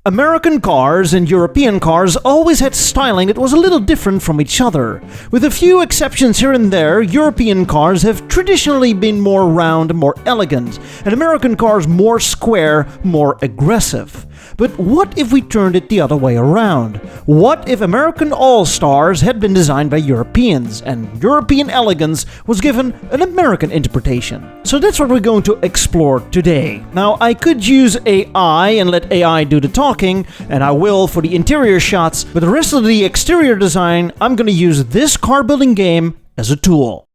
American cars and European cars always had styling that was a little different from each other. With a few exceptions here and there, European cars have traditionally been more round and more elegant, and American cars more square, more aggressive. But what if we turned it the other way around? What if American All-Stars had been designed by Europeans, and European elegance was given an American interpretation? So that's what we're going to explore today. Now, I could use AI and let AI do the talking, and I will for the interior shots, but the rest of the exterior design, I'm going to use this car building game as a tool.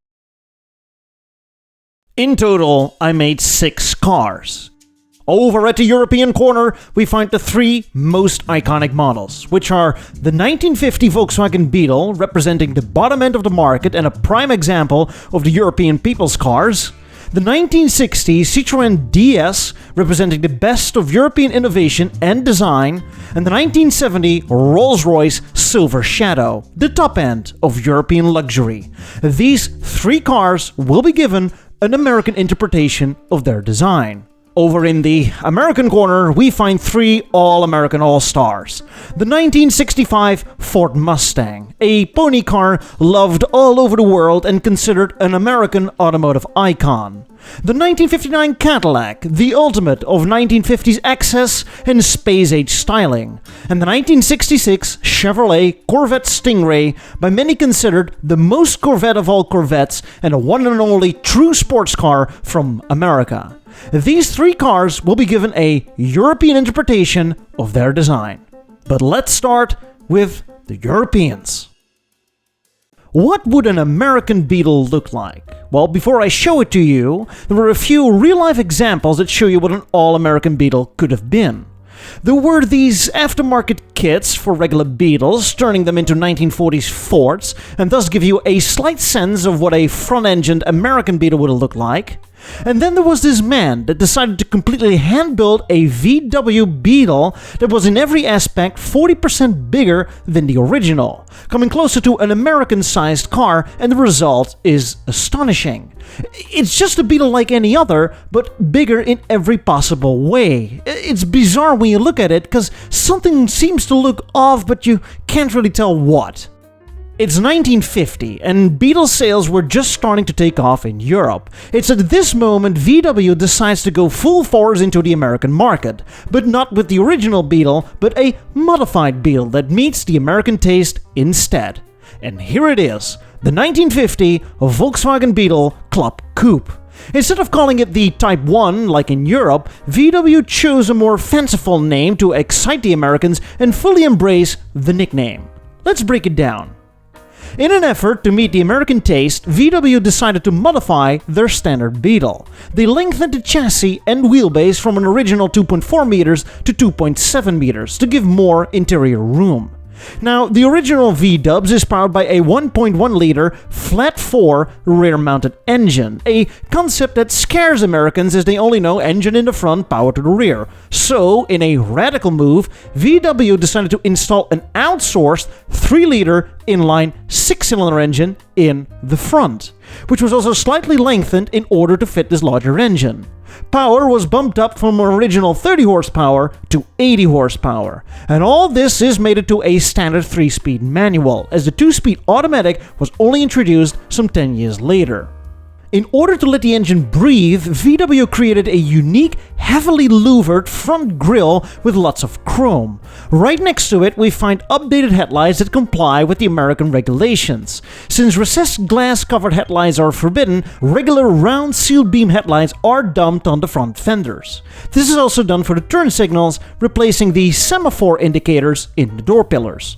In total, I made 6 cars. Over at the European corner, we find the 3 most iconic models, which are the 1950 Volkswagen Beetle, representing the bottom end of the market and a prime example of the European people's cars, the 1960 Citroen DS, representing the best of European innovation and design, and the 1970 Rolls-Royce Silver Shadow, the top end of European luxury. These 3 cars will be given an American interpretation of their design. Over in the American corner, we find 3 All-American All-Stars. The 1965 Ford Mustang, a pony car loved all over the world and considered an American automotive icon. The 1959 Cadillac, the ultimate of 1950s excess and space-age styling. And the 1966 Chevrolet Corvette Stingray, by many considered the most Corvette of all Corvettes and a one and only true sports car from America. These 3 cars will be given a European interpretation of their design. But let's start with the Europeans. What would an American Beetle look like? Well, before I show it to you, there were a few real-life examples that show you what an all-American Beetle could have been. There were these aftermarket kits for regular Beetles, turning them into 1940s Fords, and thus give you a slight sense of what a front-engined American Beetle would look like. And then there was this man that decided to completely hand-build a VW Beetle that was in every aspect 40% bigger than the original, coming closer to an American-sized car, and the result is astonishing. It's just a Beetle like any other, but bigger in every possible way. It's bizarre when you look at it, because something seems to look off, but you can't really tell what. It's 1950, and Beetle sales were just starting to take off in Europe. It's at this moment VW decides to go full force into the American market, but not with the original Beetle, but a modified Beetle that meets the American taste instead. And here it is, the 1950 Volkswagen Beetle Club Coupe. Instead of calling it the Type 1 like in Europe, VW chose a more fanciful name to excite the Americans and fully embrace the nickname. Let's break it down. In an effort to meet the American taste, VW decided to modify their standard Beetle. They lengthened the chassis and wheelbase from an original 2.4 meters to 2.7 meters to give more interior room. Now, the original V-Dubs is powered by a 1.1-liter flat-4 rear-mounted engine, a concept that scares Americans as they only know engine in the front, power to the rear. So, in a radical move, VW decided to install an outsourced 3-liter inline 6-cylinder engine in the front, which was also slightly lengthened in order to fit this larger engine. Power was bumped up from an original 30 horsepower to 80 horsepower, and all this is made into a standard 3-speed manual, as the 2-speed automatic was only introduced some 10 years later. In order to let the engine breathe, VW created a unique, heavily louvered front grille with lots of chrome. Right next to it, we find updated headlights that comply with the American regulations. Since recessed glass-covered headlights are forbidden, regular round sealed beam headlights are dumped on the front fenders. This is also done for the turn signals, replacing the semaphore indicators in the door pillars.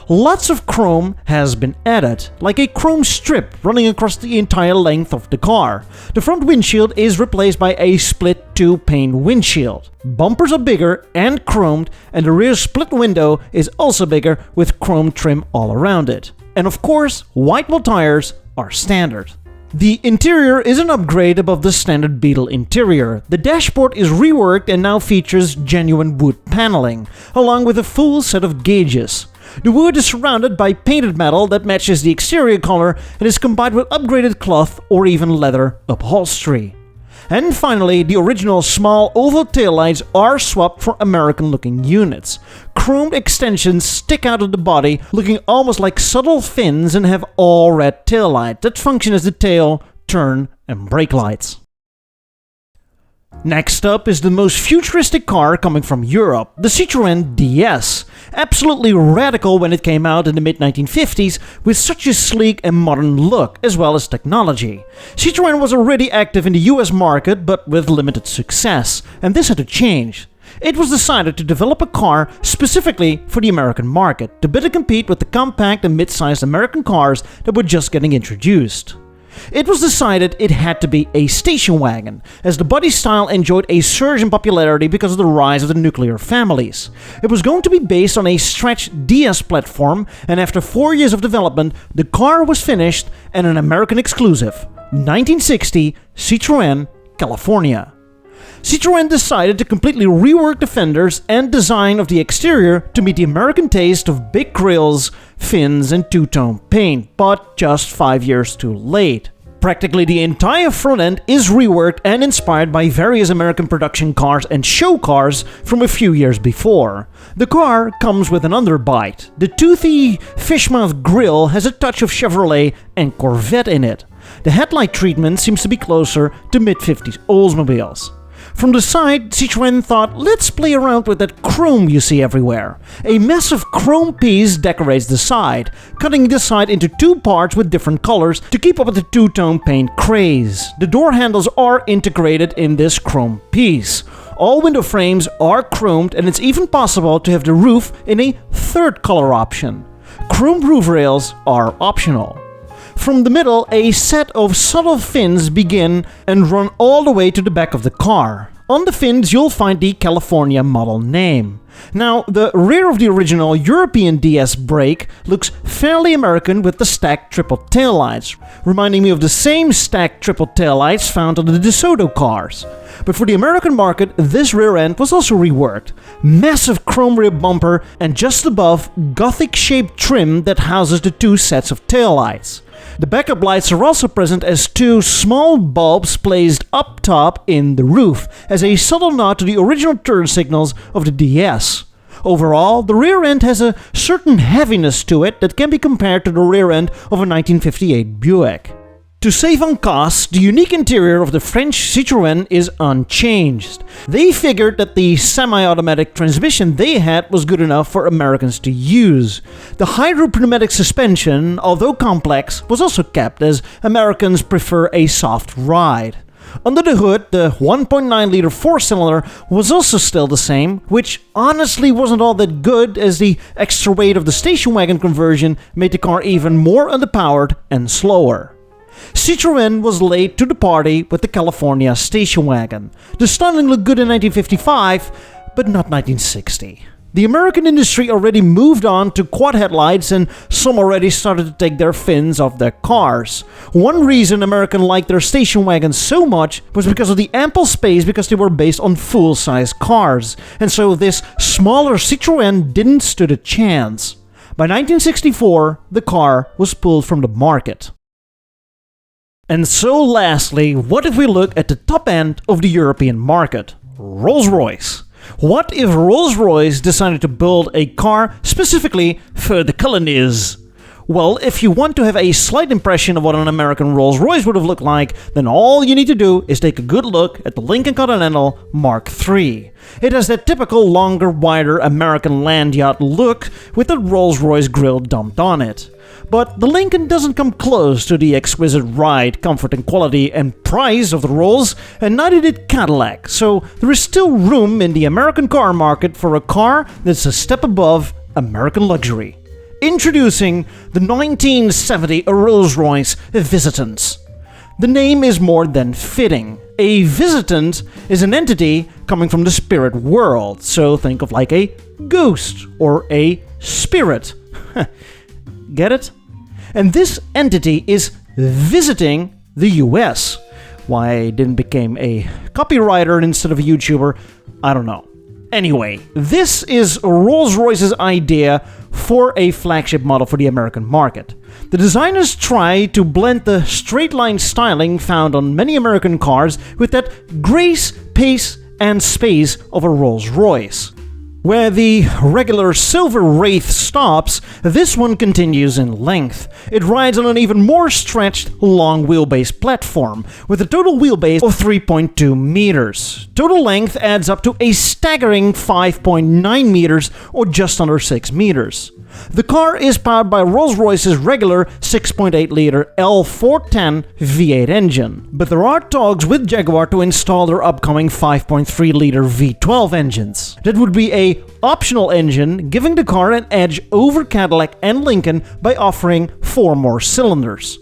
Lots of chrome has been added, like a chrome strip running across the entire length of the car. The front windshield is replaced by a split 2-pane windshield. Bumpers are bigger and chromed, and the rear split window is also bigger with chrome trim all around it. And of course, white wall tires are standard. The interior is an upgrade above the standard Beetle interior. The dashboard is reworked and now features genuine wood paneling, along with a full set of gauges. The wood is surrounded by painted metal that matches the exterior color and is combined with upgraded cloth or even leather upholstery. And finally, the original small oval taillights are swapped for American-looking units. Chromed extensions stick out of the body, looking almost like subtle fins, and have all red taillights that function as the tail, turn, and brake lights. Next up is the most futuristic car coming from Europe, the Citroen DS. Absolutely radical when it came out in the mid-1950s, with such a sleek and modern look, as well as technology. Citroen was already active in the US market, but with limited success, and this had to change. It was decided to develop a car specifically for the American market, to better compete with the compact and mid-sized American cars that were just getting introduced. It was decided it had to be a station wagon, as the body style enjoyed a surge in popularity because of the rise of the nuclear families. It was going to be based on a stretched DS platform, and after 4 years of development, the car was finished and an American exclusive, 1960 Citroen California. Citroen decided to completely rework the fenders and design of the exterior to meet the American taste of big grills, fins, and two-tone paint, but just 5 years too late. Practically the entire front end is reworked and inspired by various American production cars and show cars from a few years before. The car comes with an underbite. The toothy fishmouth grille has a touch of Chevrolet and Corvette in it. The headlight treatment seems to be closer to mid-50s Oldsmobiles. From the side, Citroën thought, let's play around with that chrome you see everywhere. A massive chrome piece decorates the side, cutting the side into two parts with different colors to keep up with the two-tone paint craze. The door handles are integrated in this chrome piece. All window frames are chromed, and it's even possible to have the roof in a third color option. Chrome roof rails are optional. From the middle, a set of subtle fins begin and run all the way to the back of the car. On the fins, you'll find the California model name. Now, the rear of the original European DS brake looks fairly American with the stacked triple taillights, reminding me of the same stacked triple taillights found on the DeSoto cars. But for the American market, this rear end was also reworked. Massive chrome rear bumper and just above, Gothic-shaped trim that houses the two sets of taillights. The backup lights are also present as two small bulbs placed up top in the roof, as a subtle nod to the original turn signals of the DS. Overall, the rear end has a certain heaviness to it that can be compared to the rear end of a 1958 Buick. To save on costs, the unique interior of the French Citroën is unchanged. They figured that the semi-automatic transmission they had was good enough for Americans to use. The hydropneumatic suspension, although complex, was also kept, as Americans prefer a soft ride. Under the hood, the 1.9-liter four-cylinder was also still the same, which honestly wasn't all that good, as the extra weight of the station wagon conversion made the car even more underpowered and slower. Citroën was late to the party with the California station wagon. The styling looked good in 1955, but not 1960. The American industry already moved on to quad headlights, and some already started to take their fins off their cars. One reason Americans liked their station wagons so much was because of the ample space, because they were based on full-size cars, and so this smaller Citroën didn't stand a chance. By 1964, the car was pulled from the market. And so lastly, what if we look at the top end of the European market? Rolls-Royce. What if Rolls-Royce decided to build a car specifically for the colonies? Well, if you want to have a slight impression of what an American Rolls-Royce would have looked like, then all you need to do is take a good look at the Lincoln Continental Mark III. It has that typical longer, wider American land yacht look with the Rolls-Royce grille dumped on it. But the Lincoln doesn't come close to the exquisite ride, comfort and quality and price of the Rolls, and neither did Cadillac, so there is still room in the American car market for a car that's a step above American luxury. Introducing the 1970 Rolls-Royce Visitant. The name is more than fitting. A visitant is an entity coming from the spirit world, so think of like a ghost or a spirit. Get it? And this entity is visiting the US. Why I didn't become a copywriter instead of a YouTuber, I don't know. Anyway, this is Rolls-Royce's idea for a flagship model for the American market. The designers try to blend the straight-line styling found on many American cars with that grace, pace, and space of a Rolls-Royce. Where the regular silver Wraith stops, this one continues in length. It rides on an even more stretched, long wheelbase platform, with a total wheelbase of 3.2 meters. Total length adds up to a staggering 5.9 meters, or just under 6 meters. The car is powered by Rolls-Royce's regular 6.8-liter L410 V8 engine, but there are talks with Jaguar to install their upcoming 5.3-liter V12 engines. That would be a optional engine, giving the car an edge over Cadillac and Lincoln by offering 4 more cylinders.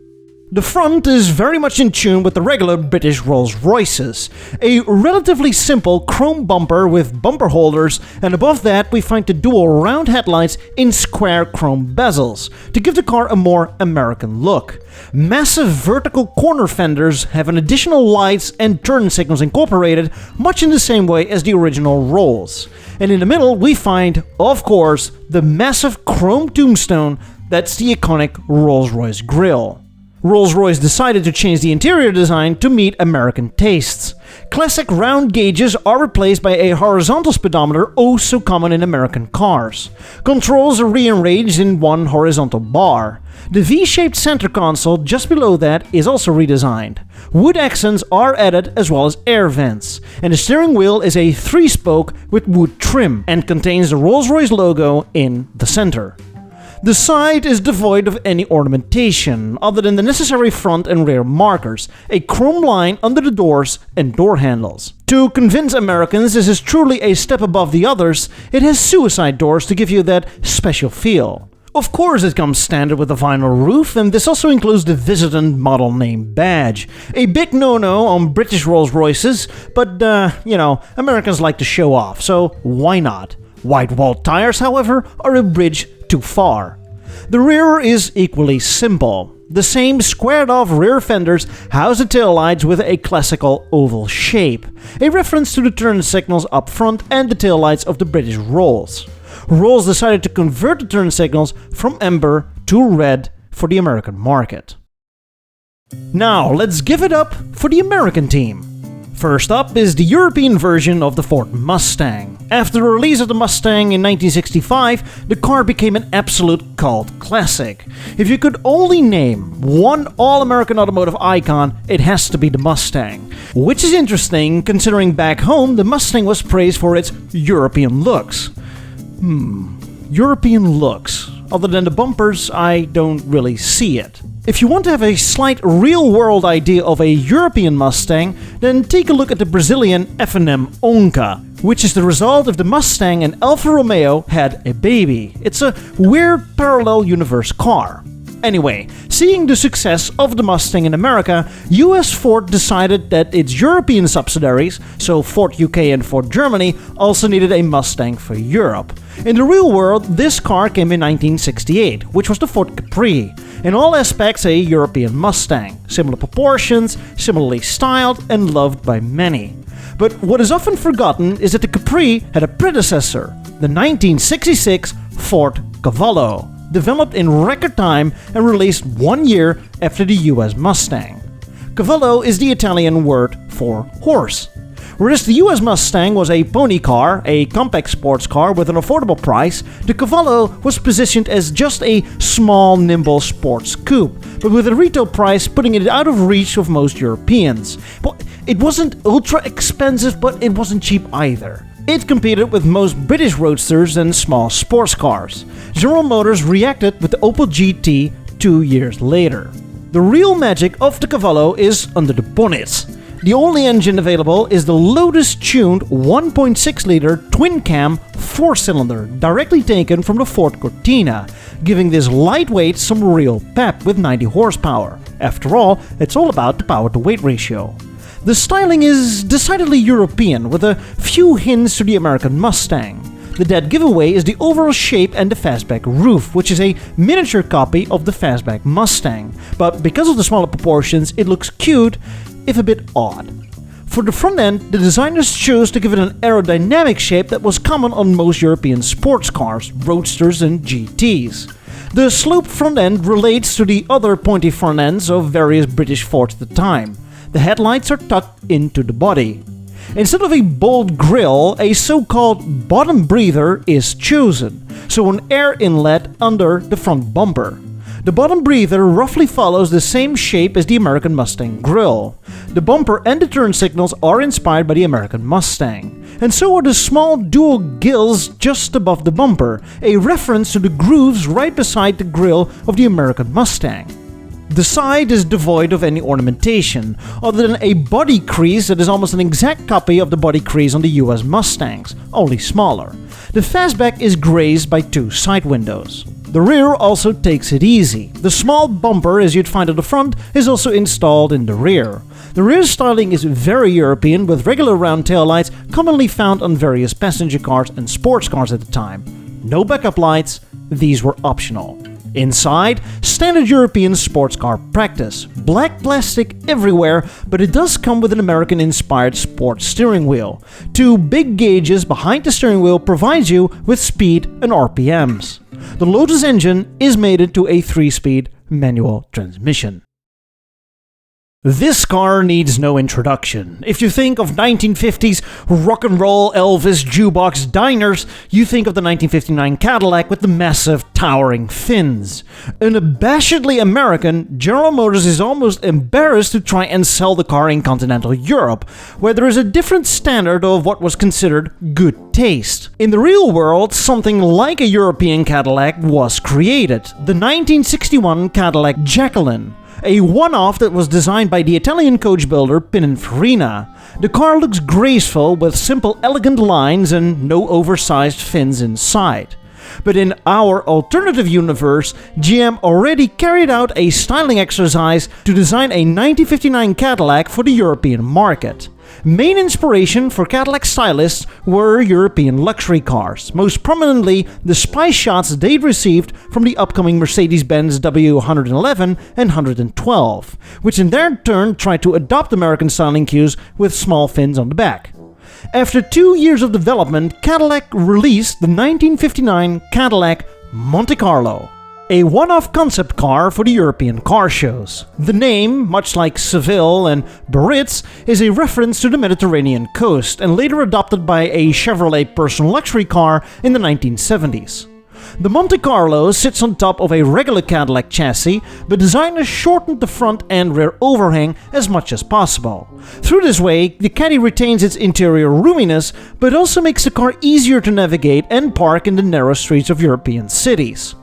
The front is very much in tune with the regular British Rolls-Royces, a relatively simple chrome bumper with bumper holders, and above that we find the dual round headlights in square chrome bezels, to give the car a more American look. Massive vertical corner fenders have an additional lights and turn signals incorporated, much in the same way as the original Rolls. And in the middle we find, of course, the massive chrome tombstone that's the iconic Rolls-Royce grille. Rolls-Royce decided to change the interior design to meet American tastes. Classic round gauges are replaced by a horizontal speedometer, oh so common in American cars. Controls are rearranged in one horizontal bar. The V-shaped center console just below that is also redesigned. Wood accents are added as well as air vents, and the steering wheel is a 3-spoke with wood trim and contains the Rolls-Royce logo in the center. The side is devoid of any ornamentation, other than the necessary front and rear markers, a chrome line under the doors and door handles. To convince Americans this is truly a step above the others, it has suicide doors to give you that special feel. Of course it comes standard with a vinyl roof, and this also includes the Visitant model name badge. A big no-no on British Rolls-Royces, but Americans like to show off, so why not? White wall tires, however, are a bridge too far. The rear is equally simple. The same squared-off rear fenders house the taillights with a classical oval shape, a reference to the turn signals up front and the taillights of the British Rolls. Rolls decided to convert the turn signals from amber to red for the American market. Now, let's give it up for the American team. First up is the European version of the Ford Mustang. After the release of the Mustang in 1965, the car became an absolute cult classic. If you could only name one all-American automotive icon, it has to be the Mustang. Which is interesting, considering back home the Mustang was praised for its European looks. European looks. Other than the bumpers, I don't really see it. If you want to have a slight real-world idea of a European Mustang, then take a look at the Brazilian F&M Onca, which is the result of the Mustang and Alfa Romeo had a baby. It's a weird parallel universe car. Anyway, seeing the success of the Mustang in America, US Ford decided that its European subsidiaries, so Ford UK and Ford Germany, also needed a Mustang for Europe. In the real world, this car came in 1968, which was the Ford Capri. In all aspects a European Mustang, similar proportions, similarly styled and loved by many. But what is often forgotten is that the Capri had a predecessor, the 1966 Ford Cavallo, developed in record time and released 1 year after the US Mustang. Cavallo is the Italian word for horse. Whereas the US Mustang was a pony car, a compact sports car with an affordable price, the Cavallo was positioned as just a small, nimble sports coupe, but with a retail price putting it out of reach of most Europeans. Well, it wasn't ultra expensive, but it wasn't cheap either. It competed with most British roadsters and small sports cars. General Motors reacted with the Opel GT 2 years later. The real magic of the Cavallo is under the bonnet. The only engine available is the Lotus-tuned 1.6-liter twin-cam 4-cylinder, directly taken from the Ford Cortina, giving this lightweight some real pep with 90 horsepower. After all, it's all about the power-to-weight ratio. The styling is decidedly European, with a few hints to the American Mustang. The dead giveaway is the overall shape and the fastback roof, which is a miniature copy of the fastback Mustang. But because of the smaller proportions, it looks cute, if a bit odd. For the front end, the designers chose to give it an aerodynamic shape that was common on most European sports cars, roadsters and GTs. The sloped front end relates to the other pointy front ends of various British Fords at the time. The headlights are tucked into the body. Instead of a bold grille, a so-called bottom breather is chosen, so an air inlet under the front bumper. The bottom breather roughly follows the same shape as the American Mustang grille. The bumper and the turn signals are inspired by the American Mustang, and so are the small dual gills just above the bumper, a reference to the grooves right beside the grille of the American Mustang. The side is devoid of any ornamentation, other than a body crease that is almost an exact copy of the body crease on the US Mustangs, only smaller. The fastback is grazed by two side windows. The rear also takes it easy. The small bumper, as you'd find at the front, is also installed in the rear. The rear styling is very European, with regular round taillights commonly found on various passenger cars and sports cars at the time. No backup lights, these were optional. Inside, standard European sports car practice. Black plastic everywhere, but it does come with an American-inspired sports steering wheel. Two big gauges behind the steering wheel provides you with speed and RPMs. The Lotus engine is mated to a 3-speed manual transmission. This car needs no introduction. If you think of 1950s rock and roll Elvis jukebox diners, you think of the 1959 Cadillac with the massive towering fins. Unabashedly American, General Motors is almost embarrassed to try and sell the car in continental Europe, where there is a different standard of what was considered good taste. In the real world, something like a European Cadillac was created, the 1961 Cadillac Jacqueline. A one-off that was designed by the Italian coach builder Pininfarina. The car looks graceful with simple elegant lines and no oversized fins inside. But in our alternative universe, GM already carried out a styling exercise to design a 1959 Cadillac for the European market. Main inspiration for Cadillac stylists were European luxury cars, most prominently the spy shots they'd received from the upcoming Mercedes-Benz W111 and 112, which in their turn tried to adopt American styling cues with small fins on the back. After 2 years of development, Cadillac released the 1959 Cadillac Monte Carlo, a one-off concept car for the European car shows. The name, much like Seville and Biarritz, is a reference to the Mediterranean coast and later adopted by a Chevrolet personal luxury car in the 1970s. The Monte Carlo sits on top of a regular Cadillac chassis, but designers shortened the front and rear overhang as much as possible. Through this way, the Caddy retains its interior roominess, but also makes the car easier to navigate and park in the narrow streets of European cities.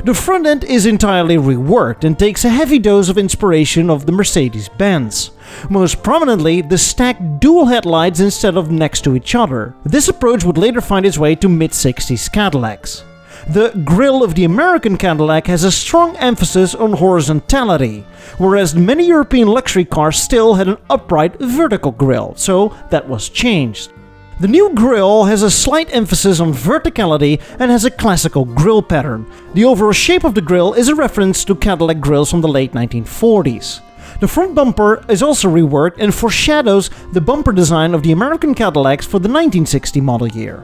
The front end is entirely reworked and takes a heavy dose of inspiration of the Mercedes-Benz. Most prominently, the stacked dual headlights instead of next to each other. This approach would later find its way to mid-60s Cadillacs. The grille of the American Cadillac has a strong emphasis on horizontality, whereas many European luxury cars still had an upright vertical grille, so that was changed. The new grille has a slight emphasis on verticality and has a classical grille pattern. The overall shape of the grille is a reference to Cadillac grilles from the late 1940s. The front bumper is also reworked and foreshadows the bumper design of the American Cadillacs for the 1960 model year.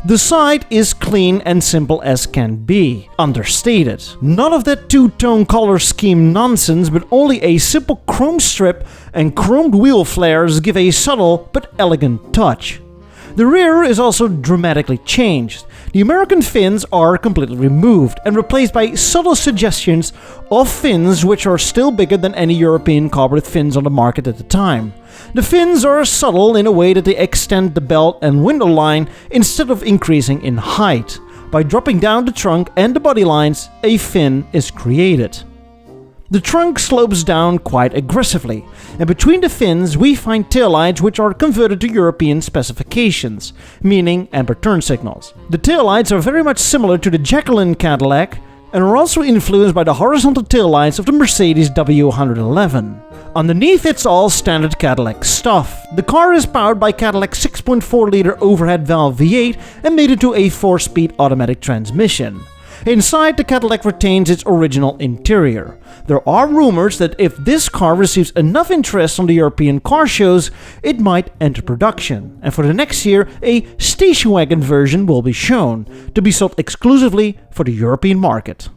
The side is clean and simple as can be, understated. None of that two-tone color scheme nonsense, but only a simple chrome strip and chromed wheel flares give a subtle but elegant touch. The rear is also dramatically changed. The American fins are completely removed and replaced by subtle suggestions of fins which are still bigger than any European car with fins on the market at the time. The fins are subtle in a way that they extend the belt and window line instead of increasing in height. By dropping down the trunk and the body lines, a fin is created. The trunk slopes down quite aggressively, and between the fins we find taillights which are converted to European specifications, meaning amber turn signals. The taillights are very much similar to the Jacqueline Cadillac and are also influenced by the horizontal taillights of the Mercedes W111. Underneath it's all standard Cadillac stuff. The car is powered by Cadillac's 6.4-liter overhead valve V8 and mated to a 4-speed automatic transmission. Inside, the Cadillac retains its original interior. There are rumors that if this car receives enough interest on the European car shows, it might enter production, and for the next year, a station wagon version will be shown, to be sold exclusively for the European market.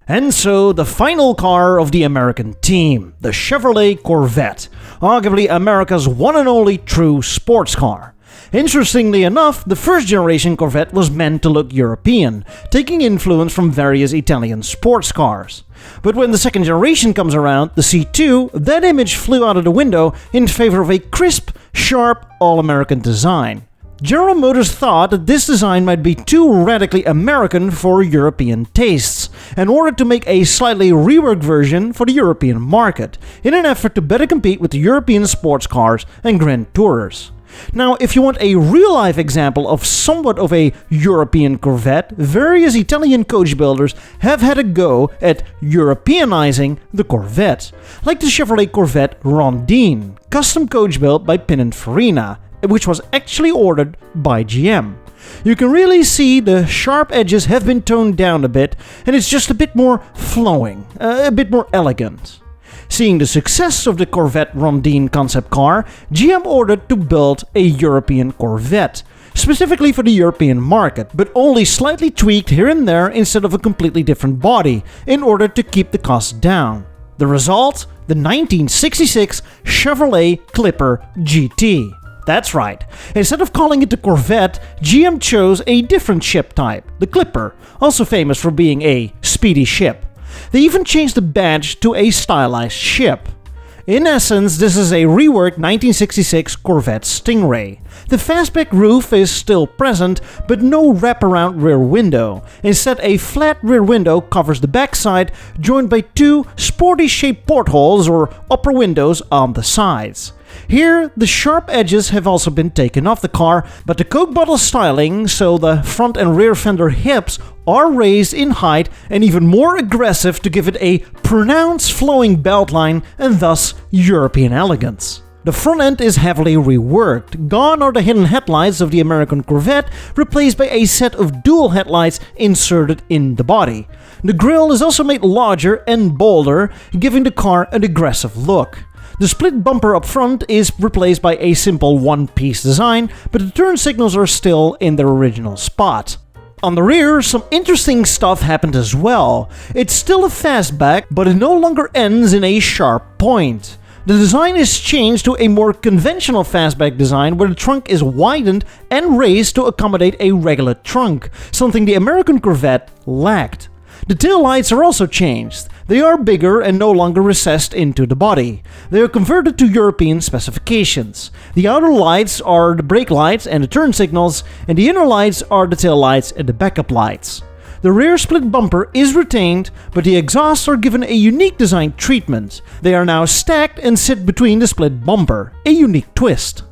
And so, the final car of the American team, the Chevrolet Corvette, arguably America's one and only true sports car. Interestingly enough, the first generation Corvette was meant to look European, taking influence from various Italian sports cars. But when the second generation comes around, the C2, that image flew out of the window in favor of a crisp, sharp, all-American design. General Motors thought that this design might be too radically American for European tastes, and ordered to make a slightly reworked version for the European market, in an effort to better compete with the European sports cars and Grand Tourers. Now, if you want a real-life example of somewhat of a European Corvette, various Italian coach builders have had a go at Europeanizing the Corvette, like the Chevrolet Corvette Rondine, custom coach built by Pininfarina, which was actually ordered by GM. You can really see the sharp edges have been toned down a bit, and it's just a bit more flowing, a bit more elegant. Seeing the success of the Corvette Rondine concept car, GM ordered to build a European Corvette, specifically for the European market, but only slightly tweaked here and there instead of a completely different body, in order to keep the cost down. The result? The 1966 Chevrolet Clipper GT. That's right, instead of calling it the Corvette, GM chose a different ship type, the Clipper, also famous for being a speedy ship. They even changed the badge to a stylized ship. In essence, this is a reworked 1966 Corvette Stingray. The fastback roof is still present, but no wraparound rear window. Instead, a flat rear window covers the backside, joined by two sporty-shaped portholes or upper windows on the sides. Here, the sharp edges have also been taken off the car, but the Coke bottle styling, so the front and rear fender hips, are raised in height and even more aggressive to give it a pronounced flowing beltline and thus European elegance. The front end is heavily reworked. Gone are the hidden headlights of the American Corvette, replaced by a set of dual headlights inserted in the body. The grille is also made larger and bolder, giving the car an aggressive look. The split bumper up front is replaced by a simple one-piece design, but the turn signals are still in their original spot. On the rear, some interesting stuff happened as well. It's still a fastback, but it no longer ends in a sharp point. The design is changed to a more conventional fastback design where the trunk is widened and raised to accommodate a regular trunk, something the American Corvette lacked. The taillights are also changed. They are bigger and no longer recessed into the body. They are converted to European specifications. The outer lights are the brake lights and the turn signals, and the inner lights are the tail lights and the backup lights. The rear split bumper is retained, but the exhausts are given a unique design treatment. They are now stacked and sit between the split bumper, a unique twist.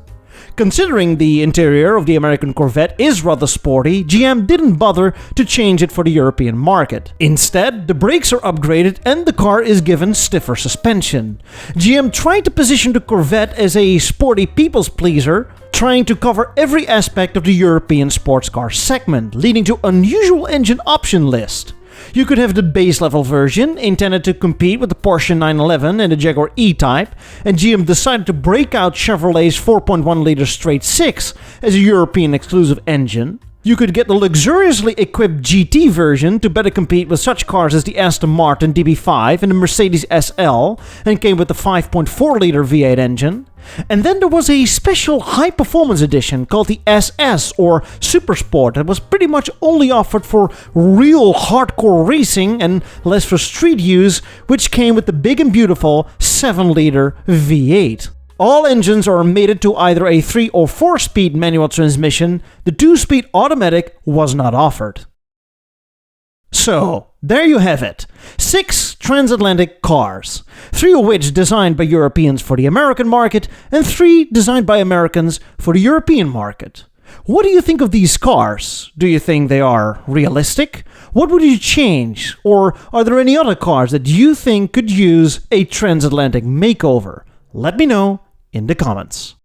Considering the interior of the American Corvette is rather sporty, GM didn't bother to change it for the European market. Instead, the brakes are upgraded and the car is given stiffer suspension. GM tried to position the Corvette as a sporty people's pleaser, trying to cover every aspect of the European sports car segment, leading to unusual engine option list. You could have the base level version, intended to compete with the Porsche 911 and the Jaguar E-Type, and GM decided to break out Chevrolet's 4.1-liter straight 6 as a European exclusive engine. You could get the luxuriously equipped GT version to better compete with such cars as the Aston Martin DB5 and the Mercedes SL, and came with the 5.4-liter V8 engine. And then there was a special high-performance edition called the SS or Super Sport that was pretty much only offered for real hardcore racing and less for street use, which came with the big and beautiful 7-liter V8. All engines are mated to either a 3 or 4-speed manual transmission. The 2-speed automatic was not offered. So, there you have it. 6 transatlantic cars, 3 of which designed by Europeans for the American market, and 3 designed by Americans for the European market. What do you think of these cars? Do you think they are realistic? What would you change? Or are there any other cars that you think could use a transatlantic makeover? Let me know in the comments.